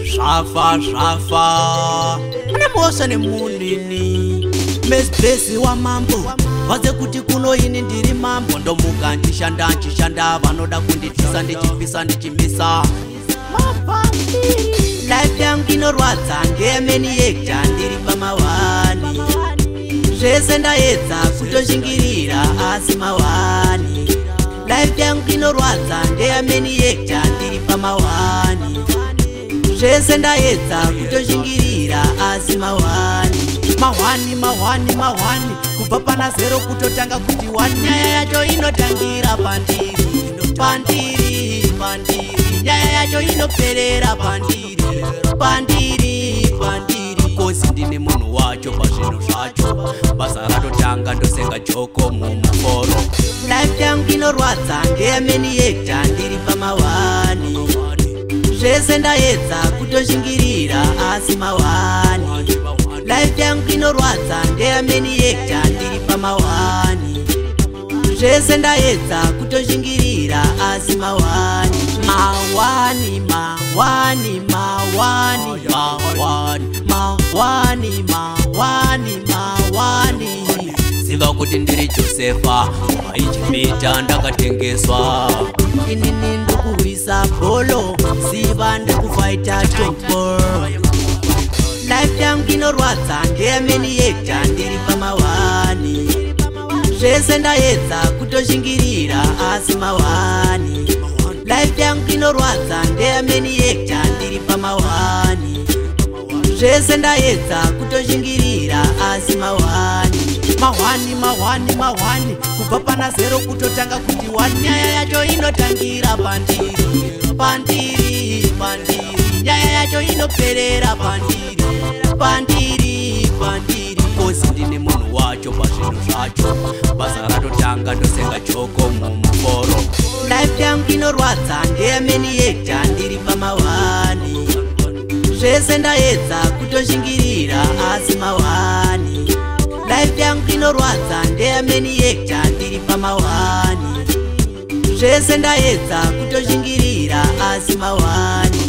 Shafa Mwana nemunini Mesbesi wa mambo Waze kuti kuno ini ndiri mambo Ndomuka nchishanda Vanoda kunditisa ndichimisa Life yangu inorwadza Ngemeni yekta ndiri pamawani Zvese ndaedza kutoshingirira asi mawani Life yangu inorwadza Ngemeni yekta ndiri pamawani Zvese ndaedza kutoshingirira asi mawani Kubva pana zero kutotanga kuti wani Nyaya yacho inotangira pandiri Nyaya yacho inoperera pandiri Kosi ndine munhu wacho pazvinhu zvacho Basa ratotanga ndosenga joko mumuforo Life yangu inorwadza Ngemeni yekta ndiri pamawani Zvese ndaedza kutoshingirira asi mawani Life yangu inorwadza Ngemeni yekta ndiri pamawani Zvese ndaedza kutoshingirira asi mawani Ziva kuti ndiri Josefa Maichipita ndakatengeswa Inini ndokuwisa bolo Ziva ndikufaita tombo Life yangu inorwadza Ngemeni yekta ndiri pamawani Zvese ndaedza kutoshingirira asi mawani Life yangu inorwadza Ngemeni yekta ndiri pamawani Zvese ndaedza kutoshingirira asi mawani Kubva pana zero kutotanga kuti wani Nyaya yacho inotangira pandiri Nyaya yacho inoperera pandiri Kosi ndine munhu wacho pazvinhu zvacho Basa ratotanga ndosenga joko mumuforo Life yangu inorwadza Ngemeni yekta ndiri pamawani Zvese ndaedza kutoshingirira asi mawani Life yangu inorwadza Ngemeni yekta ndiri pamawani Zvese ndaedza kutoshingirira asi mawani